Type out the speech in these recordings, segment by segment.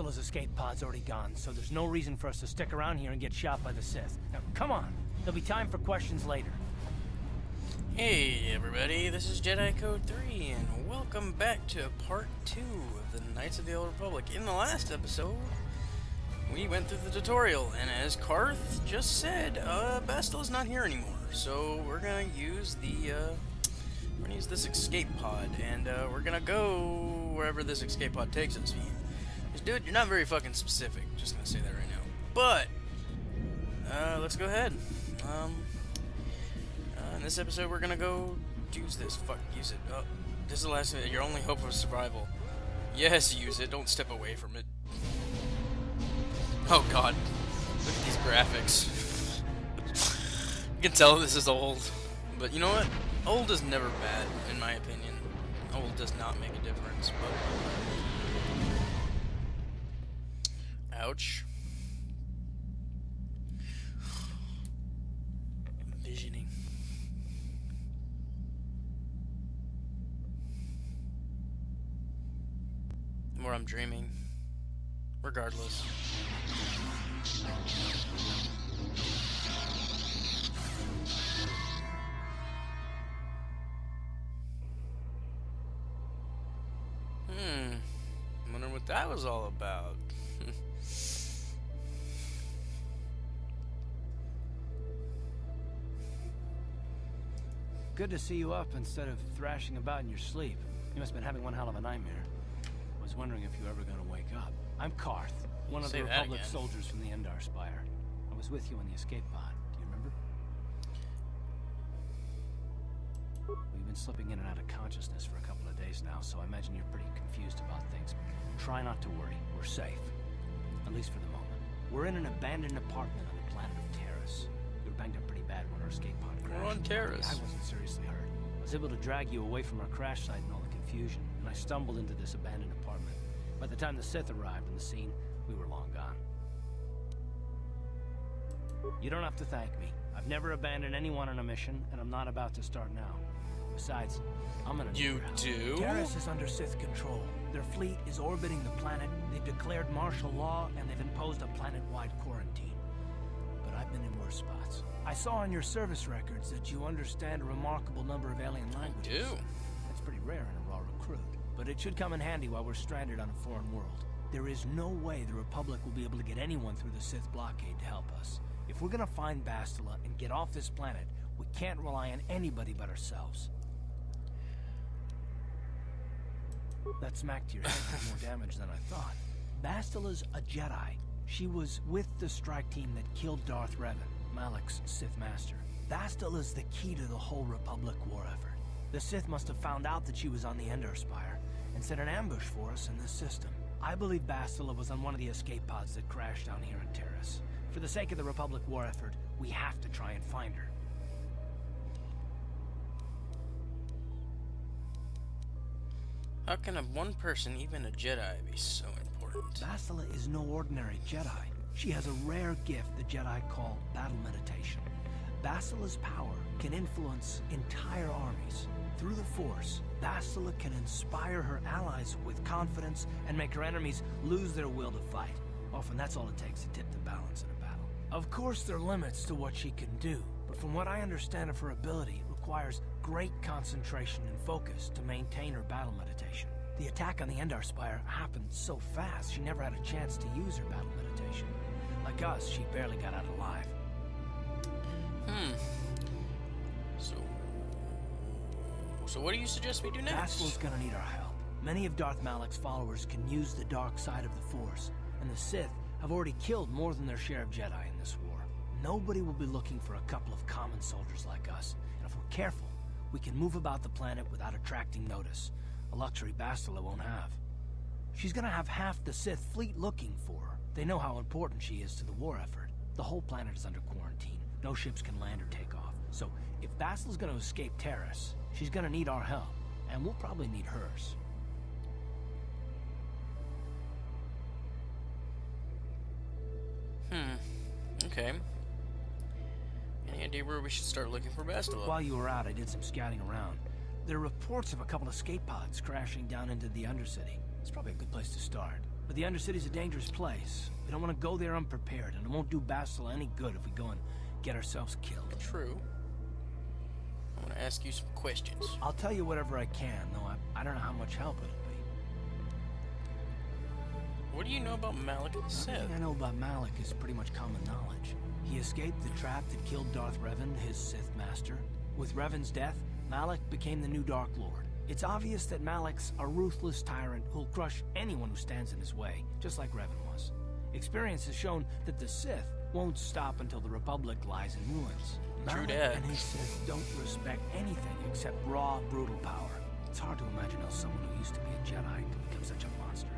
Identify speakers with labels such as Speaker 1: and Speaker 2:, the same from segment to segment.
Speaker 1: Bastila's escape pod's already gone, so there's no reason for us to stick around here and get shot by the Sith. Now, come on. There'll be time for questions later.
Speaker 2: Hey everybody, this is Jedi Code 3, and welcome back to part 2 of the Knights of the Old Republic. In the last episode, we went through the tutorial, and as Karth just said, Bastila's not here anymore. So we're gonna use this escape pod, and we're gonna go wherever this escape pod takes us. Because, dude, you're not very fucking specific. Just gonna say that right now. But let's go ahead. In this episode, we're gonna go use this. Use it. Oh, this is the last. Your only hope of survival. Yes, use it. Don't step away from it. Oh God, look at these graphics. You can tell this is old, but you know what? Old is never bad, in my opinion. Old does not make a difference. But... Ouch. Envisioning. Or I'm dreaming. Regardless. Wondering what that was all about.
Speaker 1: Good to see you up instead of thrashing about in your sleep. You must have been having one hell of a nightmare. I was wondering if you were ever going to wake up. I'm Karth, one of the Republic soldiers from the Endar Spire. I was with you on the escape pod. Do you remember? We've been slipping in and out of consciousness for a couple of days now, so I imagine you're pretty confused about things. Try not to worry. We're safe. At least for the moment. We're in an abandoned apartment on the planet of Taris. We were banged up pretty bad when our escape pod crashed.
Speaker 2: We're on Taris.
Speaker 1: I wasn't seriously hurt. I was able to drag you away from our crash site and all the confusion, and I stumbled into this abandoned apartment. By the time the Sith arrived on the scene, we were long gone. You don't have to thank me. I've never abandoned anyone on a mission, and I'm not about to start now. Besides, I'm gonna...
Speaker 2: You do?
Speaker 1: Taris is under Sith control. Their fleet is orbiting the planet, they've declared martial law, and they've imposed a planet-wide quarantine. But I've been in worse spots. I saw on your service records that you understand a remarkable number of alien languages.
Speaker 2: I do.
Speaker 1: That's pretty rare in a raw recruit. But it should come in handy while we're stranded on a foreign world. There is no way the Republic will be able to get anyone through the Sith blockade to help us. If we're gonna find Bastila and get off this planet, we can't rely on anybody but ourselves. That smacked your head did more damage than I thought. Bastila's a Jedi. She was with the strike team that killed Darth Revan, Malak's Sith master. Bastila's the key to the whole Republic war effort. The Sith must have found out that she was on the Endar Spire and set an ambush for us in this system. I believe Bastila was on one of the escape pods that crashed down here in Taris. For the sake of the Republic war effort, we have to try and find her.
Speaker 2: How can one person, even a Jedi, be so important?
Speaker 1: Bastila is no ordinary Jedi. She has a rare gift the Jedi call battle meditation. Bastila's power can influence entire armies. Through the Force, Bastila can inspire her allies with confidence and make her enemies lose their will to fight. Often that's all it takes to tip the balance in a battle. Of course there are limits to what she can do, but from what I understand of her ability, it requires great concentration and focus to maintain her battle meditation. The attack on the Endar Spire happened so fast, she never had a chance to use her battle meditation. Like us, she barely got out alive.
Speaker 2: So what do you suggest we do next?
Speaker 1: Bastila's gonna need our help. Many of Darth Malak's followers can use the dark side of the Force, and the Sith have already killed more than their share of Jedi in this war. Nobody will be looking for a couple of common soldiers like us, and if we're careful, we can move about the planet without attracting notice, a luxury Bastila won't have. She's gonna have half the Sith fleet looking for her. They know how important she is to the war effort. The whole planet is under quarantine. No ships can land or take off. So, if Bastila's gonna escape Taris, she's gonna need our help, and we'll probably need hers.
Speaker 2: Okay. Any idea where we should start looking for Bastila?
Speaker 1: While you were out, I did some scouting around. There are reports of a couple of escape pods crashing down into the Undercity. It's probably a good place to start. But the Undercity's a dangerous place. We don't want to go there unprepared, and it won't do Bastila any good if we go and get ourselves killed.
Speaker 2: True. I want to ask you some questions.
Speaker 1: I'll tell you whatever I can, though I don't know how much help it'll be.
Speaker 2: What do you know about Malik and the Sith?
Speaker 1: Everything I know about Malik is pretty much common knowledge. He escaped the trap that killed Darth Revan, his Sith master. With Revan's death, Malik became the new Dark Lord. It's obvious that Malik's a ruthless tyrant who'll crush anyone who stands in his way, just like Revan was. Experience has shown that the Sith won't stop until the Republic lies in ruins.
Speaker 2: True
Speaker 1: Malik
Speaker 2: dat.
Speaker 1: and his Sith don't respect anything except raw, brutal power. It's hard to imagine how someone who used to be a Jedi could become such a monster.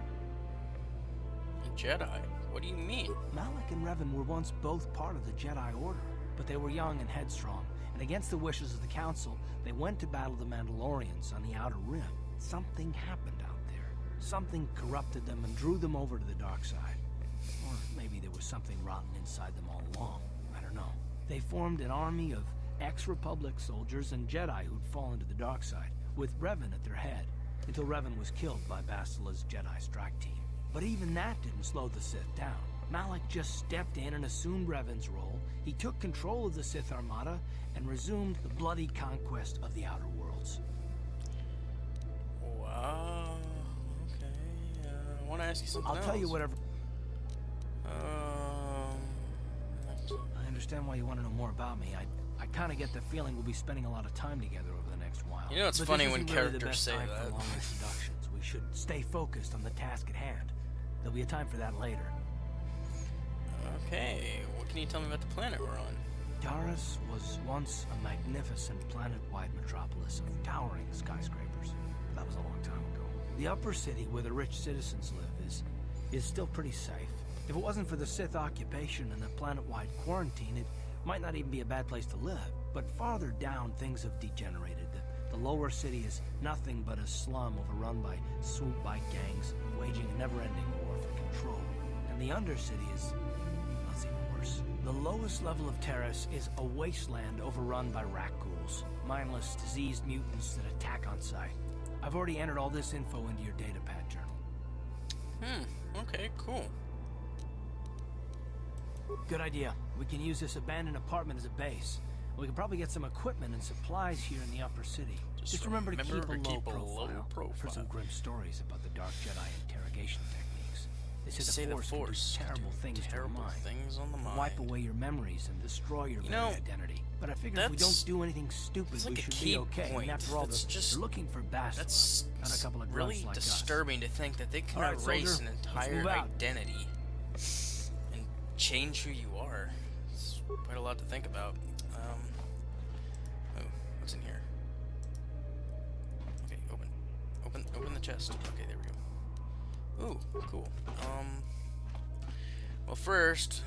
Speaker 2: A Jedi? What do you mean?
Speaker 1: Malik and Revan were once both part of the Jedi Order, but they were young and headstrong, and against the wishes of the Council, they went to battle the Mandalorians on the Outer Rim. Something happened out there. Something corrupted them and drew them over to the dark side. Or maybe there was something rotten inside them all along. I don't know. They formed an army of ex-Republic soldiers and Jedi who'd fallen to the dark side, with Revan at their head, until Revan was killed by Bastila's Jedi strike team. But even that didn't slow the Sith down. Malik just stepped in and assumed Revan's role. He took control of the Sith Armada and resumed the bloody conquest of the Outer Worlds.
Speaker 2: Wow. Okay. I want to ask you something else.
Speaker 1: I'll tell you whatever. I understand why you want to know more about me. I kind of get the feeling we'll be spending a lot of time together over the next while.
Speaker 2: You know, it's
Speaker 1: But
Speaker 2: funny
Speaker 1: this
Speaker 2: when
Speaker 1: isn't really the
Speaker 2: characters
Speaker 1: best
Speaker 2: say
Speaker 1: time for
Speaker 2: that.
Speaker 1: long introductions. We should stay focused on the task at hand. There'll be a time for that later.
Speaker 2: Okay. What can you tell me about the planet we're on?
Speaker 1: Taris was once a magnificent planet-wide metropolis of towering skyscrapers. But that was a long time ago. The upper city, where the rich citizens live, is still pretty safe. If it wasn't for the Sith occupation and the planet-wide quarantine, it might not even be a bad place to live. But farther down, things have degenerated. The lower city is nothing but a slum overrun by swoop-bike gangs, waging a never-ending war for control. And the undercity is... that's even worse. The lowest level of Taris is a wasteland overrun by rat-ghouls, mindless, diseased mutants that attack on sight. I've already entered all this info into your datapad journal.
Speaker 2: Okay, cool.
Speaker 1: Good idea. We can use this abandoned apartment as a base. We can probably get some equipment and supplies here in the upper city. Just remember to keep a low profile. I've heard some grim stories about the Dark Jedi interrogation techniques. They say the Force can do terrible things to your mind.
Speaker 2: On the mind.
Speaker 1: Wipe away your memories and destroy your very identity. But I figure if we don't do anything stupid, we should be okay.
Speaker 2: Point.
Speaker 1: And after all, they're looking for Bastila, not a couple of grunts
Speaker 2: really
Speaker 1: like
Speaker 2: disturbing to think that they can erase an entire identity and change who you are. It's quite a lot to think about. Oh, what's in here? Okay, open the chest. Okay, there we go. Ooh, cool. Well, first,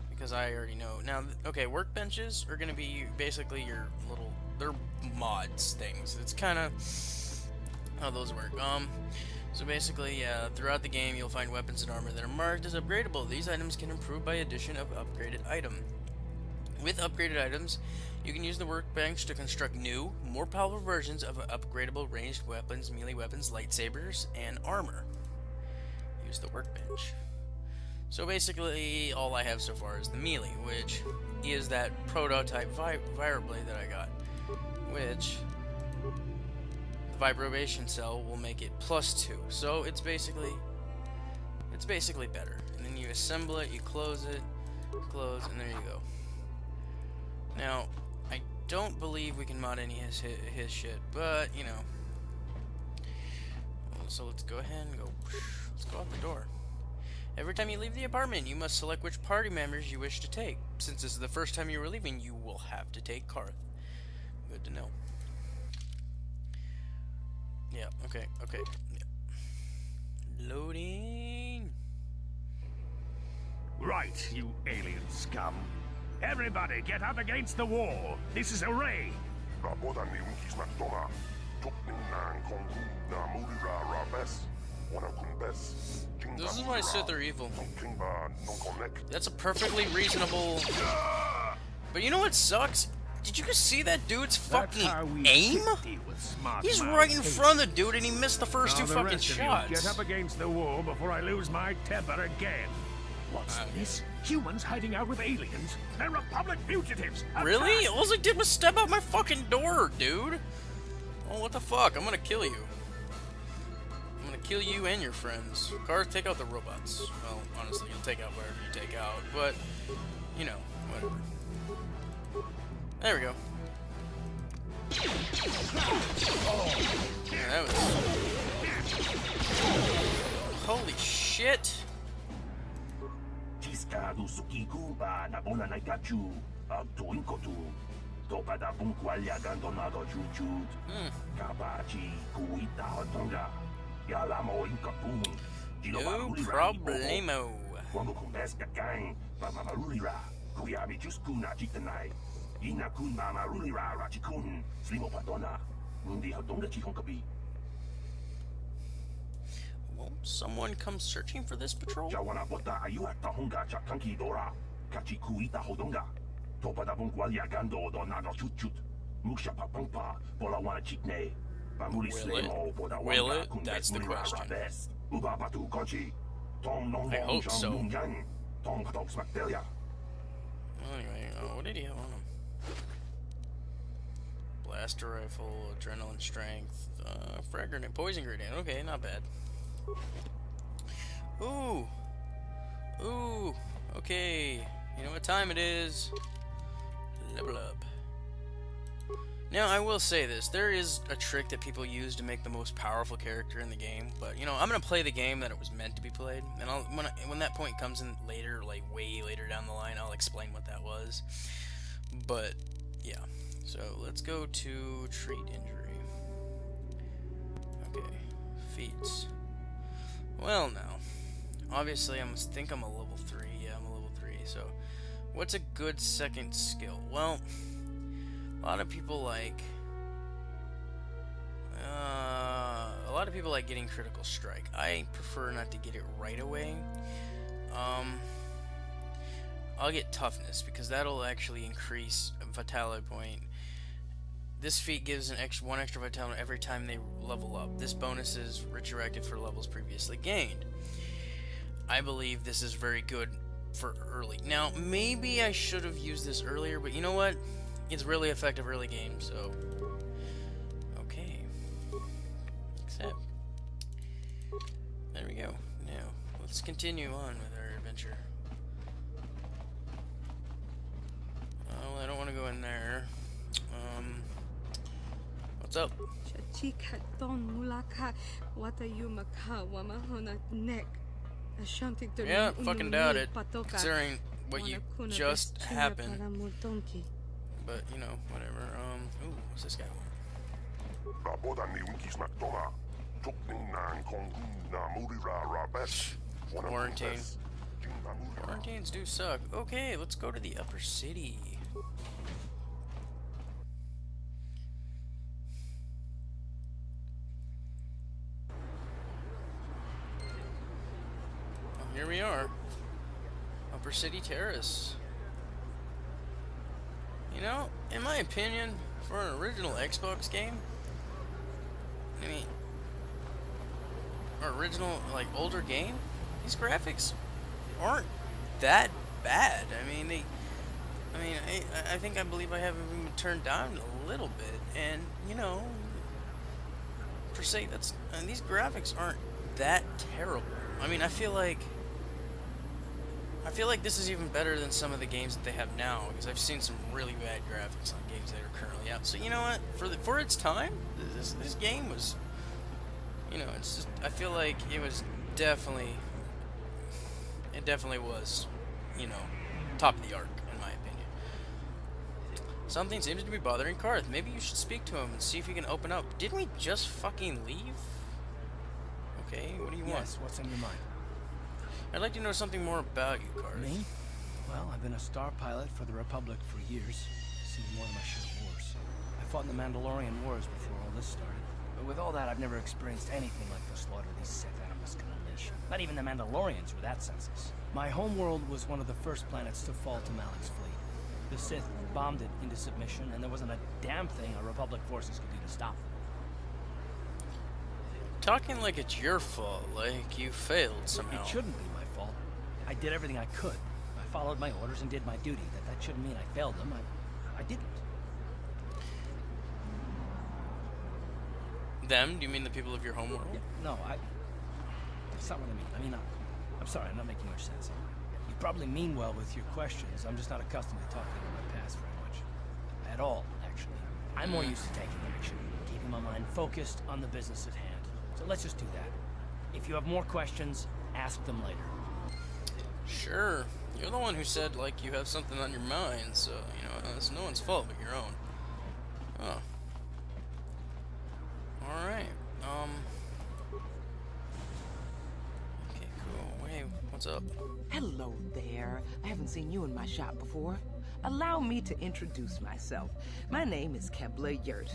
Speaker 2: because I already know. Now, okay, workbenches are going to be basically your little, they're mods things. It's kind of how those work. So basically, throughout the game, you'll find weapons and armor that are marked as upgradable. These items can improve by addition of upgraded item. With upgraded items, you can use the workbench to construct new, more powerful versions of upgradable ranged weapons, melee weapons, lightsabers, and armor. Use the workbench. So basically, all I have so far is the melee, which is that prototype vibroblade that I got, which the vibration cell will make it +2. So it's basically better. And then you assemble it, you close it, and there you go. Now, I don't believe we can mod any of his shit, but you know. So let's go ahead and let's go out the door. Every time you leave the apartment, you must select which party members you wish to take. Since this is the first time you are leaving, you will have to take Karth. Good to know. Yeah, okay. Yeah. Loading.
Speaker 3: Right, you alien scum. Everybody, get up against the wall. This is a raid.
Speaker 2: This is why Sith are evil. That's a perfectly reasonable... But you know what sucks? Did you just see that dude's
Speaker 3: That's
Speaker 2: fucking
Speaker 3: how we
Speaker 2: aim?
Speaker 3: deal with smart
Speaker 2: He's
Speaker 3: mouths.
Speaker 2: right in front of the dude and he missed the first
Speaker 3: Now
Speaker 2: two
Speaker 3: the
Speaker 2: fucking
Speaker 3: rest of you,
Speaker 2: shots.
Speaker 3: get up against the wall before I lose my temper again. What's this? Humans hiding out with aliens? They're Republic fugitives!
Speaker 2: Really?
Speaker 3: Attack!
Speaker 2: All I did was step out my fucking door, dude. Oh, what the fuck? I'm gonna kill you. I'm gonna kill you and your friends. Cars, take out the robots. Well, honestly, you'll take out whatever you take out, but, you know, whatever. There we go. Yeah, that was... Holy shit.
Speaker 4: Ciscado sukiku ba na bona na gachu agtuin ko tu topada punqualia gandonado jujud kabachi kuita hotonga yalamo inkapun
Speaker 2: No problemo.
Speaker 4: quando combesca gang ba mamarulira kuyami juskuna chitanai ina kun mamarulira rachikun slimo padona mundi hotonga chihonkabi.
Speaker 2: Won't someone come searching for this patrol?
Speaker 4: Jawana bota ayuat tahonga chakanki dora kachi kuita hodonga topada punqualia gando donado chuchut muksha papangpa bola wana chikne bamuli slimo boda
Speaker 2: Will it? That's the question.
Speaker 4: Uba patu konchi tom non
Speaker 2: I hope so.
Speaker 4: yang tom katops bacteria.
Speaker 2: Anyway, what did he have on him? Blaster rifle, adrenaline strength, frag grenade, poison grenade. Okay, not bad. Ooh. Ooh. Okay. You know what time it is. Level up. Now, I will say this. There is a trick that people use to make the most powerful character in the game. But, you know, I'm going to play the game that it was meant to be played. And when that point comes in later, like way later down the line, I'll explain what that was. But, yeah. So, let's go to treat injury. Okay. Feats. Well, now, obviously, I think I'm a level 3. Yeah, I'm a level 3. So, what's a good second skill? Well, a lot of people like getting critical strike. I prefer not to get it right away. I'll get toughness because that'll actually increase a vitality point. This feat gives one extra vitality every time they level up. This bonus is retroactive for levels previously gained. I believe this is very good for early. Now, maybe I should have used this earlier, but you know what? It's really effective early game, so... Okay. Accept. There we go. Now, let's continue on with our adventure. Oh, I don't want to go in there. What's up? Yeah, fucking doubt it, considering what you just happened. But, you know, whatever. Ooh, what's this guy want? Quarantine. Quarantines do suck. Okay, let's go to the upper city. Here we are. Upper City Taris. You know, in my opinion, for an original Xbox game, I mean, or original, like, older game, these graphics aren't that bad. I mean, I think I believe I have even turned down a little bit, and, you know, per se, these graphics aren't that terrible. I mean, I feel like this is even better than some of the games that they have now, because I've seen some really bad graphics on games that are currently out. So you know what? For its time, this game was, you know, it's just, I feel like it definitely was, you know, top of the arc in my opinion. Something seems to be bothering Karth. Maybe you should speak to him and see if he can open up. Didn't we just fucking leave? Okay, what do you want?
Speaker 1: Yes, what's on your mind?
Speaker 2: I'd like to know something more about you, Karth.
Speaker 1: Me? Well, I've been a star pilot for the Republic for years. Seen more than my share of wars. I fought in the Mandalorian Wars before all this started. But with all that, I've never experienced anything like the slaughter these Sith animals can unleash. Not even the Mandalorians were that senseless. My homeworld was one of the first planets to fall to Malik's fleet. The Sith bombed it into submission, and there wasn't a damn thing our Republic forces could do to stop them.
Speaker 2: Talking like it's your fault, like you failed somehow.
Speaker 1: It shouldn't be my fault. I did everything I could. I followed my orders and did my duty. That shouldn't mean I failed them. I didn't.
Speaker 2: Them? Do you mean the people of your home world?
Speaker 1: Yeah, no, that's not what I mean. I'm sorry, I'm not making much sense. You probably mean well with your questions. I'm just not accustomed to talking about my past very much. At all, actually. I'm more used to taking action, keeping my mind focused on the business at hand. So let's just do that. If you have more questions, ask them later.
Speaker 2: Sure. You're the one who said, like, you have something on your mind, so, you know, it's no one's fault but your own. Oh. Alright. Okay, cool. Hey, what's up?
Speaker 5: Hello there. I haven't seen you in my shop before. Allow me to introduce myself. My name is Kebla Yurt.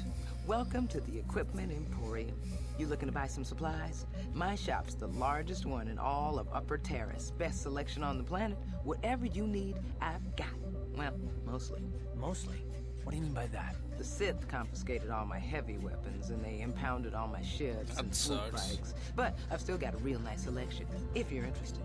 Speaker 5: Welcome to the Equipment Emporium. You looking to buy some supplies? My shop's the largest one in all of Upper Taris. Best selection on the planet. Whatever you need, I've got. Well, mostly.
Speaker 1: Mostly? What do you mean by that?
Speaker 5: The Sith confiscated all my heavy weapons, and they impounded all my ships
Speaker 2: That
Speaker 5: and swoop
Speaker 2: sucks.
Speaker 5: bikes. But I've still got a real nice selection, if you're interested.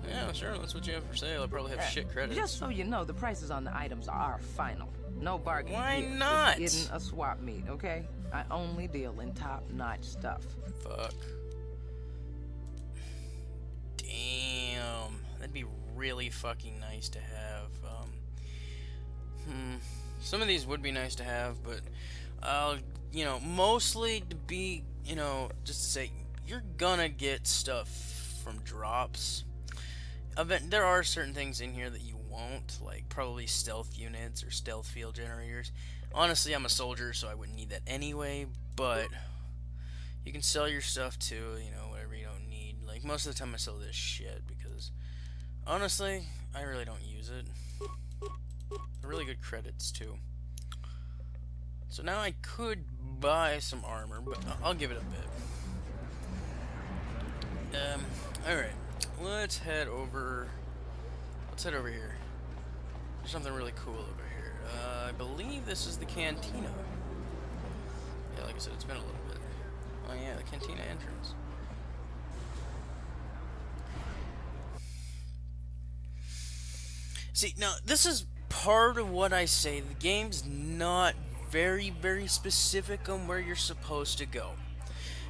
Speaker 2: Yeah, sure, that's what you have for sale. I probably have shit credits.
Speaker 5: Just so you know, the prices on the items are final. No bargaining.
Speaker 2: Why
Speaker 5: here.
Speaker 2: not?
Speaker 5: This isn't a swap meet, okay? I only deal in top-notch stuff.
Speaker 2: Fuck. Damn. That'd be really fucking nice to have. Some of these would be nice to have, but you know, mostly to be, you know, just to say, you're gonna get stuff from drops. There are certain things in here that you won't, like probably stealth units or stealth field generators. Honestly, I'm a soldier, so I wouldn't need that anyway, but you can sell your stuff too, you know, whatever you don't need. Like, most of the time I sell this shit because, honestly, I really don't use it. They're really good credits too. So now I could buy some armor, but I'll give it a bit. Alright. Let's head over here. There's something really cool over here. I believe this is the cantina. Yeah, like I said, it's been a little bit. Oh yeah, the cantina entrance. See, now, this is part of what I say. The game's not very, very specific on where you're supposed to go.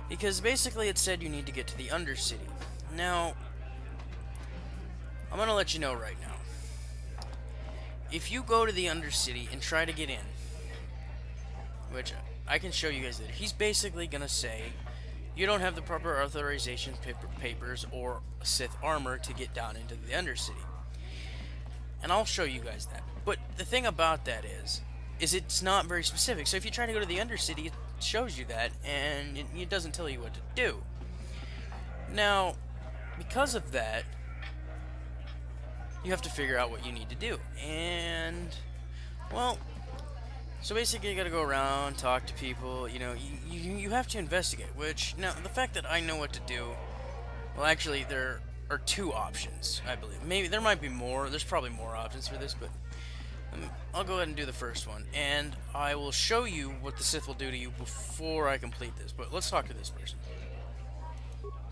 Speaker 2: Because basically it said you need to get to the Undercity. Now, I'm gonna let you know right now. If you go to the Undercity and try to get in, which I can show you guys later, he's basically gonna say you don't have the proper authorization papers or Sith armor to get down into the Undercity. And I'll show you guys that. But the thing about that is it's not very specific. So if you try to go to the Undercity, it shows you that, and it doesn't tell you what to do. Now, because of that, you have to figure out what you need to do. And, well, so basically you gotta go around, talk to people, you know, you have to investigate, which, now, the fact that I know what to do, well, actually, there are two options, I believe. Maybe, there might be more, there's probably more options for this, but I'll go ahead and do the first one, and I will show you what the Sith will do to you before I complete this, but let's talk to this person.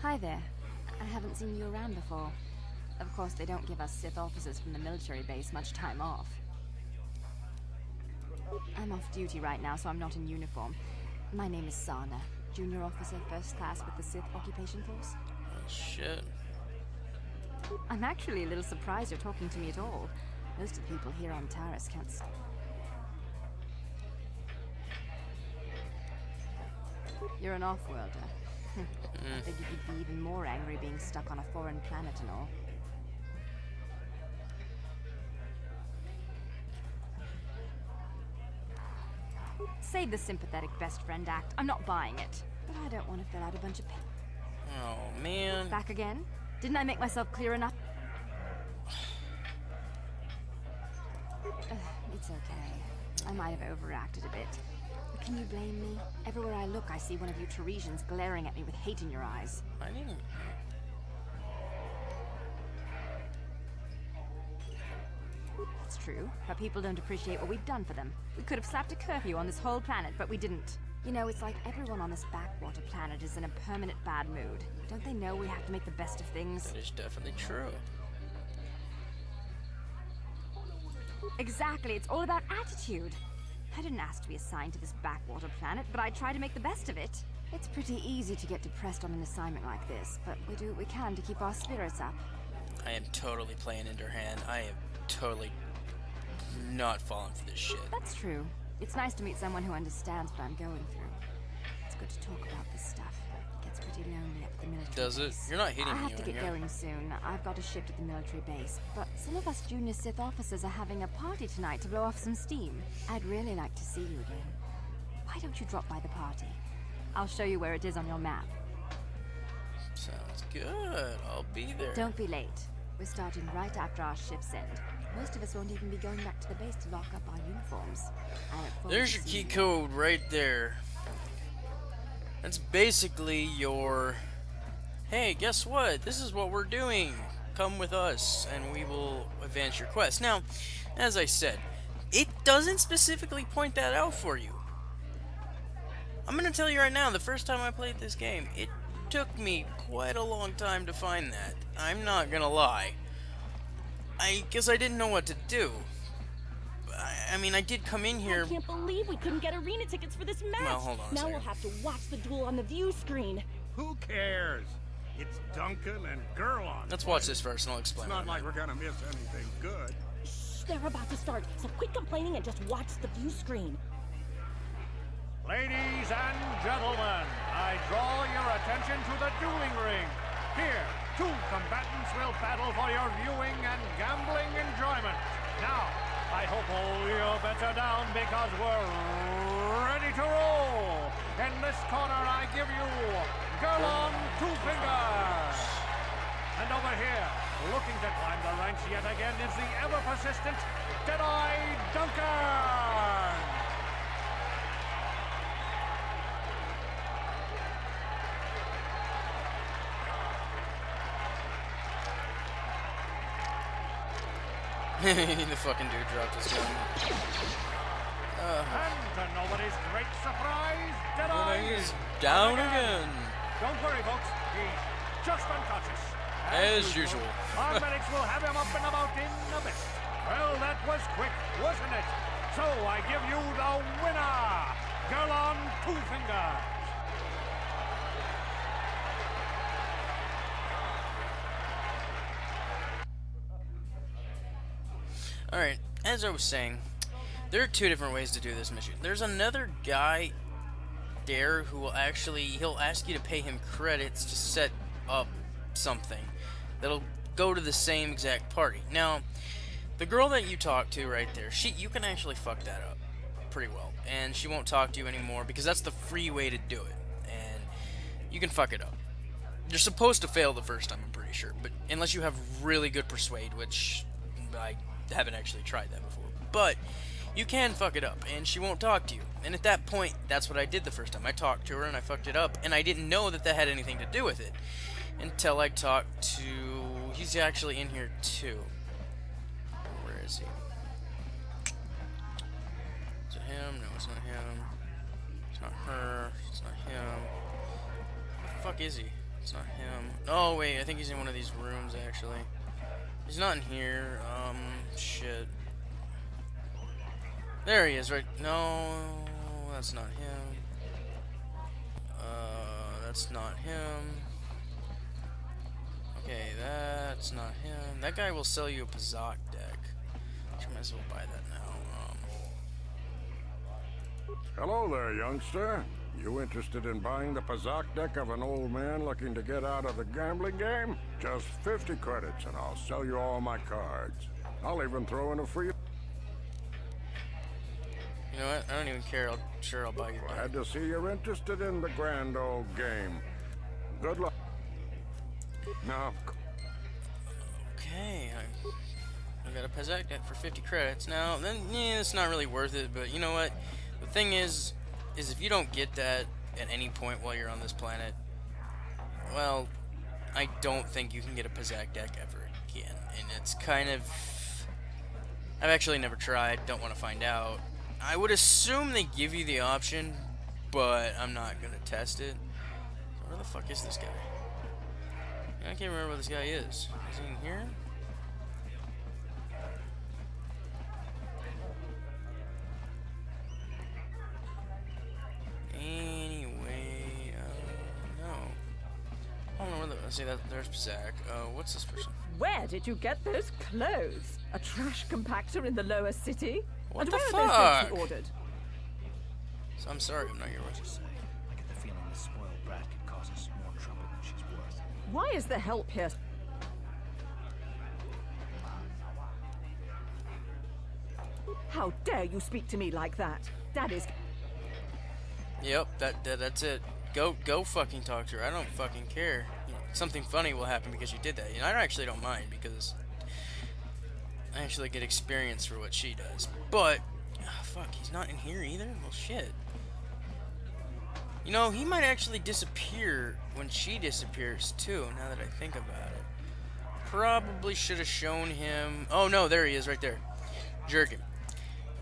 Speaker 6: Hi there. I haven't seen you around before. Of course, they don't give us Sith officers from the military base much time off. I'm off duty right now, so I'm not in uniform. My name is Sana, junior officer, first class with the Sith occupation force.
Speaker 2: Oh, shit.
Speaker 6: I'm actually a little surprised you're talking to me at all. Most of the people here on Taris can't... You're an off-worlder. I figured you'd be even more angry being stuck on a foreign planet and all. Save the sympathetic best friend act. I'm not buying it. But I don't want to fill out a bunch of papers.
Speaker 2: Oh, man.
Speaker 6: Back again? Didn't I make myself clear enough? It's okay. I might have overreacted a bit. But can you blame me? Everywhere I look, I see one of you Taresians glaring at me with hate in your eyes.
Speaker 2: I didn't...
Speaker 6: that's true, but people don't appreciate what we've done for them. We could have slapped a curfew on this whole planet, but we didn't. You know, it's like everyone on this backwater planet is in a permanent bad mood. Don't they know we have to make the best of things?
Speaker 2: That is definitely true.
Speaker 6: Exactly, it's all about attitude. I didn't ask to be assigned to this backwater planet, but I try to make the best of it. It's pretty easy to get depressed on an assignment like this, but we do what we can to keep our spirits up.
Speaker 2: I am totally playing into her hand. I am totally not falling for this shit.
Speaker 6: That's true. It's nice to meet someone who understands what I'm going through. It's good to talk about this stuff. It gets pretty lonely at the military
Speaker 2: Does it?
Speaker 6: base.
Speaker 2: You're not hitting
Speaker 6: I
Speaker 2: me,
Speaker 6: have to
Speaker 2: are
Speaker 6: get
Speaker 2: you?
Speaker 6: going soon. I've got a shift at the military base, but some of us junior Sith officers are having a party tonight to blow off some steam. I'd really like to see you again. Why don't you drop by the party? I'll show you where it is on your map.
Speaker 2: Sounds good. I'll be there.
Speaker 6: Don't be late. We're starting right after our shifts end. Most of us won't even be going back to the base to lock up our uniforms. I look forward
Speaker 2: There's
Speaker 6: to
Speaker 2: your key
Speaker 6: seeing you.
Speaker 2: code right there. That's basically your... Hey, guess what? This is what we're doing. Come with us, and we will advance your quest. Now, as I said, it doesn't specifically point that out for you. I'm gonna tell you right now, the first time I played this game, it took me quite a long time to find that. I'm not gonna lie. I guess I didn't know what to do. I mean, I did come in here...
Speaker 7: I can't believe we couldn't get arena tickets for this match.
Speaker 2: Well, hold on a
Speaker 7: now
Speaker 2: second.
Speaker 7: we'll have to watch the duel on the view screen.
Speaker 3: Who cares? It's Duncan and Gurlon.
Speaker 2: Let's watch this first and I'll explain.
Speaker 3: It's not
Speaker 2: what I
Speaker 3: like
Speaker 2: meant.
Speaker 3: we're gonna miss anything good.
Speaker 7: Shh, they're about to start, so quit complaining and just watch the view screen.
Speaker 3: Ladies and gentlemen, I draw your attention to the dueling ring. Here, two combatants will battle for your viewing and gambling enjoyment. Now, I hope all your bets are down because we're ready to roll. In this corner, I give you Gurlon Two Fingers. And over here, looking to climb the ranks yet again, is the ever-persistent Deadeye Duncan.
Speaker 2: The fucking dude dropped his gun.
Speaker 3: And to nobody's great surprise,
Speaker 2: And
Speaker 3: Deadeye
Speaker 2: he's down again.
Speaker 3: Don't worry, folks. He's just unconscious.
Speaker 2: As usual.
Speaker 3: Our medics will have him up and about in a bit. Well, that was quick, wasn't it? So I give you the winner, Gurlon Two Fingers.
Speaker 2: Alright, as I was saying, there are two different ways to do this mission. There's another guy there who will he'll ask you to pay him credits to set up something that'll go to the same exact party. Now, the girl that you talk to right there, you can actually fuck that up pretty well. And she won't talk to you anymore because that's the free way to do it. And you can fuck it up. You're supposed to fail the first time, I'm pretty sure. But unless you have really good persuade, which I haven't actually tried that before. But you can fuck it up, and she won't talk to you. And at that point, that's what I did the first time. I talked to her, and I fucked it up. And I didn't know that that had anything to do with it. Until I talked to... He's actually in here, too. Where is he? Is it him? No, it's not him. It's not her. It's not him. Where the fuck is he? It's not him. Oh, wait, I think he's in one of these rooms, actually. He's not in here. Shit. There he is, right? No, that's not him. That's not him. Okay, that's not him. That guy will sell you a Pazak deck. I might as well buy that now.
Speaker 8: Hello there, youngster. You interested in buying the Pazak deck of an old man looking to get out of the gambling game? Just 50 credits and I'll sell you all my cards. I'll even throw in a free...
Speaker 2: You know what? I don't even care. I'll buy your deck.
Speaker 8: Glad to see you're interested in the grand old game. Good luck. Now,
Speaker 2: Okay, I got a Pazak deck for 50 credits. Now, then, yeah, it's not really worth it, but you know what? The thing is if you don't get that at any point while you're on this planet, well, I don't think you can get a Pazak deck ever again. And it's kind of... I've actually never tried, don't want to find out. I would assume they give you the option, but I'm not going to test it. So where the fuck is this guy? I can't remember where this guy is. Is he in here? Anyway, no. I don't know where the... See, there's Zach. What's this person?
Speaker 9: Where did you get those clothes? A trash compactor in the lower city?
Speaker 2: What
Speaker 9: and
Speaker 2: the
Speaker 9: where
Speaker 2: fuck?
Speaker 9: are those things you ordered?
Speaker 2: So I'm sorry, I'm not your
Speaker 1: Let's
Speaker 2: wife.
Speaker 1: just say, I get the feeling this spoiled brat could cause us more trouble than she's worth.
Speaker 9: Why is the help here? How dare you speak to me like that? That is...
Speaker 2: Yep, that's it. Go fucking talk to her. I don't fucking care. You know, something funny will happen because you did that. You know, I actually don't mind because I actually get experience for what she does. But fuck, he's not in here either. Well, shit. You know, he might actually disappear when she disappears too. Now that I think about it, probably should have shown him. Oh no, there he is, right there, jerking.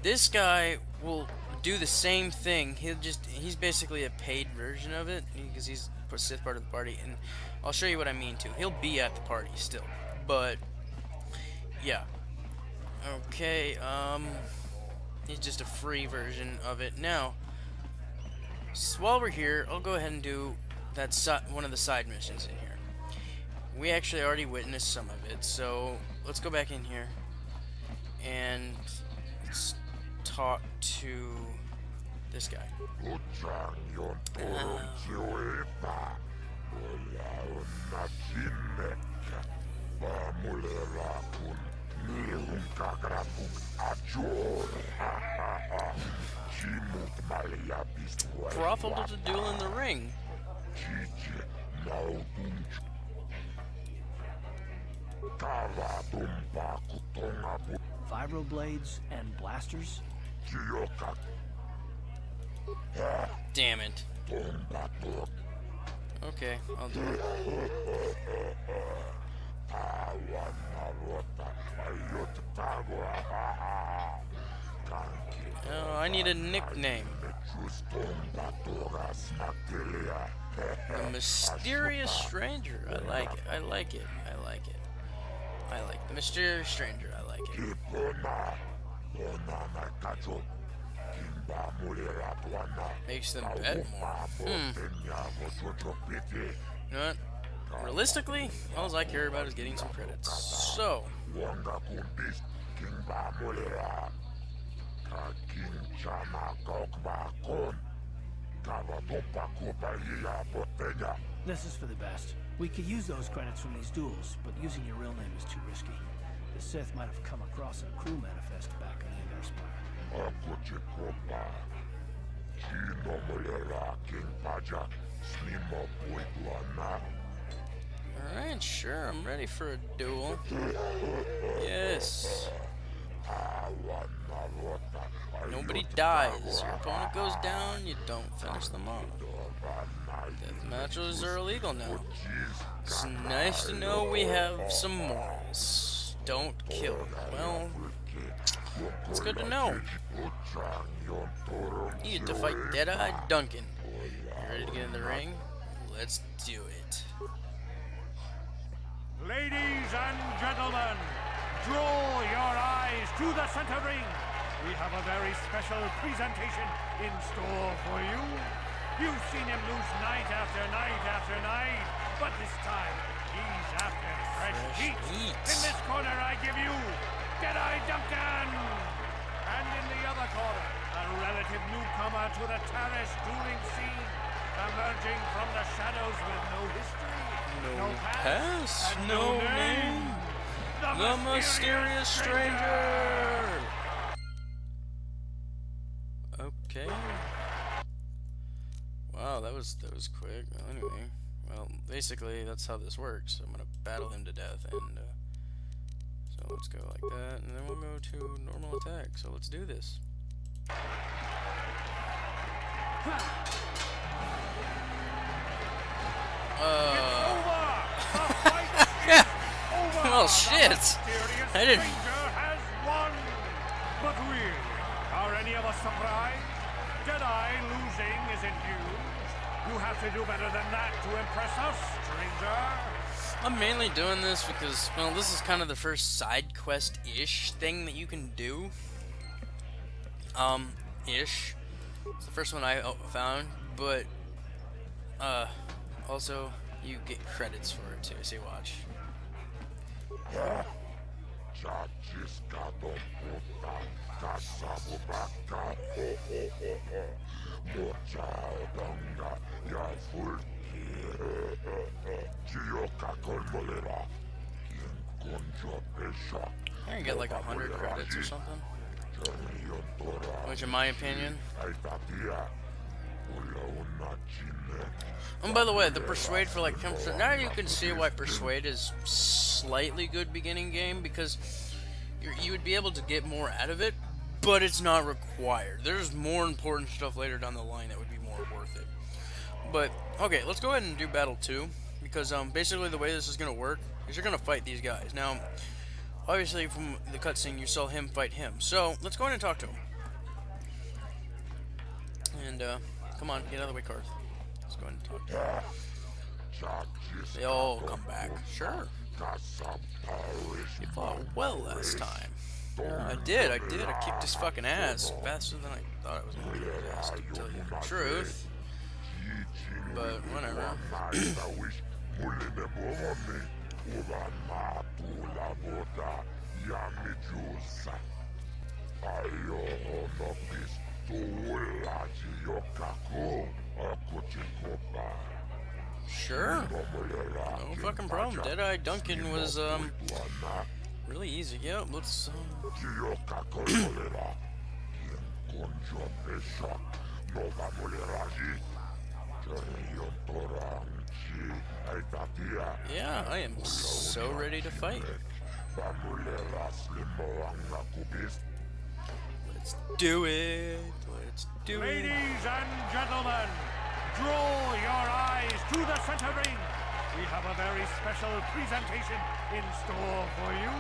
Speaker 2: This guy will do the same thing. He's basically a paid version of it because he's a Sith part of the party, and I'll show you what I mean too. He'll be at the party still, but yeah. Okay, he's just a free version of it. Now, while we're here, I'll go ahead and do that one of the side missions in here. We actually already witnessed some of it, so let's go back in here and let's talk to this guy. Brothel to duel in the ring.
Speaker 1: Vibroblades and blasters?
Speaker 2: Damn it. Okay, I'll do it. Oh, I need a nickname. The Mysterious Stranger. I like it. I like it. I like it. I like the Mysterious Stranger. I like it. Makes them bet more. You know what? Realistically, all I care about is getting some credits. So.
Speaker 1: This is for the best. We could use those credits from these duels, but using your real name is too risky. The Sith might have come across a crew manifest back on the Inner Spire.
Speaker 2: Alright, sure, I'm ready for a duel. Yes. Nobody dies. Your opponent goes down, you don't finish them off. Death matches are illegal now. It's nice to know we have some morals. Don't kill. Well, it's good to know. You get to fight Deadeye Duncan. You ready to get in the ring? Let's do it.
Speaker 3: Ladies and gentlemen, draw your eyes to the center ring. We have a very special presentation in store for you. You've seen him lose night after night after night, but this time he's after fresh heat. In this corner I give you Deadeye Duncan, and in the other corner a relative newcomer to the Taris dueling scene, emerging from the shadows with no history, no past, and
Speaker 2: no name. The Mysterious Stranger. Okay. Wow, that was quick. Well, anyway, well, basically that's how this works. I'm gonna battle him to death, and so let's go like that, and then we'll go to normal attack. So let's do this.
Speaker 3: Over.
Speaker 2: Well, shit. I didn't.
Speaker 3: isn't huge. You have to do better than that to impress us, stranger.
Speaker 2: I'm mainly doing this because, well, this is kind of the first side quest-ish thing that you can do. Ish. It's the first one I found, but, also, you get credits for it too, so you watch. I can get like 100 credits or something. Which, in my opinion. And by the way, the Persuade for like 10%. Now you can see why Persuade is slightly good beginning game, because you would be able to get more out of it, but it's not required. There's more important stuff later down the line that would be more worth it. But okay, let's go ahead and do Battle 2, because basically the way this is gonna work is you're gonna fight these guys. Now, obviously from the cutscene you saw him fight him, so let's go ahead and talk to him. And come on, get out of the way, Karth. Let's go ahead and talk to him. They all come back. Sure. You fought well last time. I did. I kicked his fucking ass faster than I thought I was gonna kick his ass, to tell you the truth. But whatever. Sure. No fucking problem. Deadeye Duncan was really easy. Yeah, let's yeah, I am so ready to fight. Let's do it. Let's do it.
Speaker 3: Ladies and gentlemen, draw your eyes to the center ring. We have a very special presentation in store for you.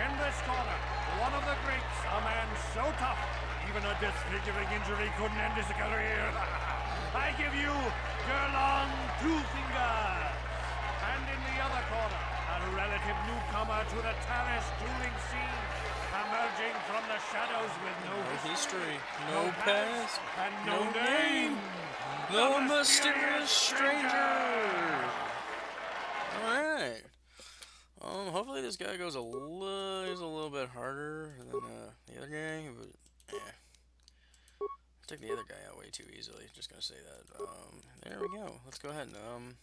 Speaker 3: In this corner, one of the greats, a man so tough, even a disfiguring injury couldn't end his career. I give you Gerlong Two Fingers. And in the other corner, a relative newcomer to the Taris dueling scene, emerging from the shadows with no
Speaker 2: history, no past,
Speaker 3: and no name.
Speaker 2: The mysterious stranger. Alright. Hopefully this guy goes a little bit harder than the other guy, but yeah. I took the other guy out way too easily, just gonna say that. There we go. Let's go ahead and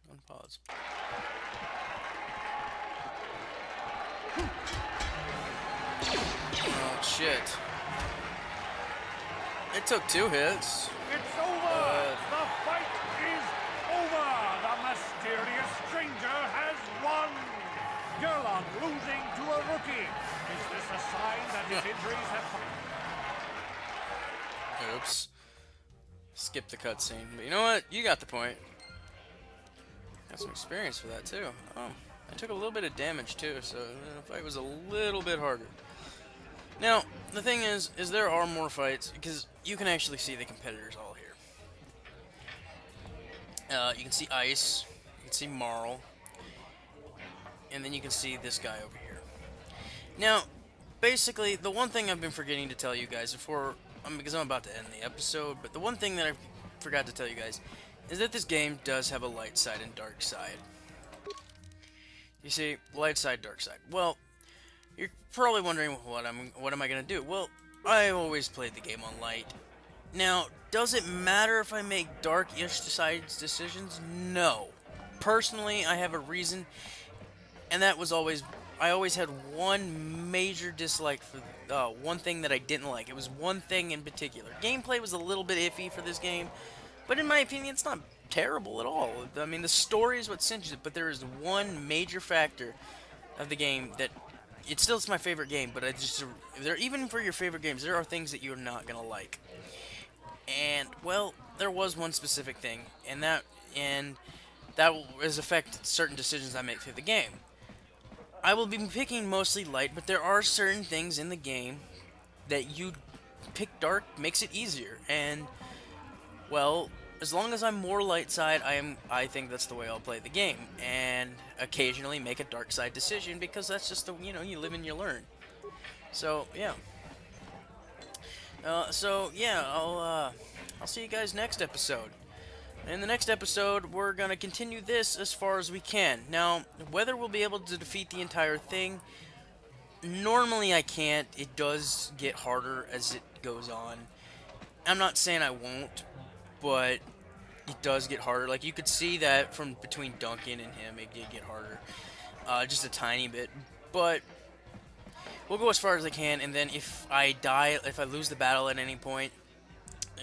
Speaker 2: unpause. Oh shit. It took 2 hits.
Speaker 3: It's over! The fight is over! The mysterious stranger has won! Gerlong losing to a rookie. Is this a sign that his injuries have...
Speaker 2: Oops. Skip the cutscene. But you know what? You got the point. Got some experience for that too. Oh, I took a little bit of damage too, so the fight was a little bit harder. Now, the thing is there are more fights, because you can actually see the competitors all here. You can see Ice, you can see Marl, and then you can see this guy over here. Now, basically, the one thing I've been forgetting to tell you guys before, because I'm about to end the episode, but the one thing that I forgot to tell you guys is that this game does have a light side and dark side. You see, light side, dark side. Well, you're probably wondering what am I gonna do? Well, I always played the game on light. Now, does it matter if I make dark-ish decisions? No. Personally, I have a reason, and that was always, I always had one major dislike for one thing that I didn't like. It was one thing in particular. Gameplay was a little bit iffy for this game, but in my opinion, it's not terrible at all. I mean, the story is what cinches it, but there is one major factor of the game that it's my favorite game, but even for your favorite games, there are things that you're not gonna like. And well, there was one specific thing, and that has affected certain decisions I make through the game. I will be picking mostly light, but there are certain things in the game that you pick dark makes it easier. And Well, as long as I'm more light side, I think that's the way I'll play the game, and occasionally make a dark side decision because that's just the you live and you learn. So yeah. I'll see you guys next episode. In the next episode, we're gonna continue this as far as we can. Now, whether we'll be able to defeat the entire thing, normally I can't. It does get harder as it goes on. I'm not saying I won't, but it does get harder. Like, you could see that from between Duncan and him, it did get harder. Just a tiny bit. But we'll go as far as I can, and then if I die, if I lose the battle at any point,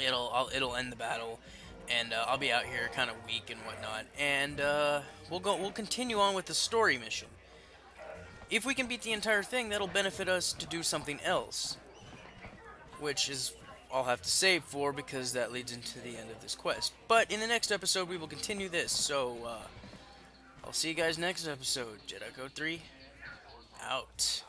Speaker 2: it'll end the battle, and I'll be out here kind of weak and whatnot. And we'll continue on with the story mission. If we can beat the entire thing, that'll benefit us to do something else, which is I'll have to save for because that leads into the end of this quest. But in the next episode, we will continue this. So I'll see you guys next episode. Jedi Code 3 out.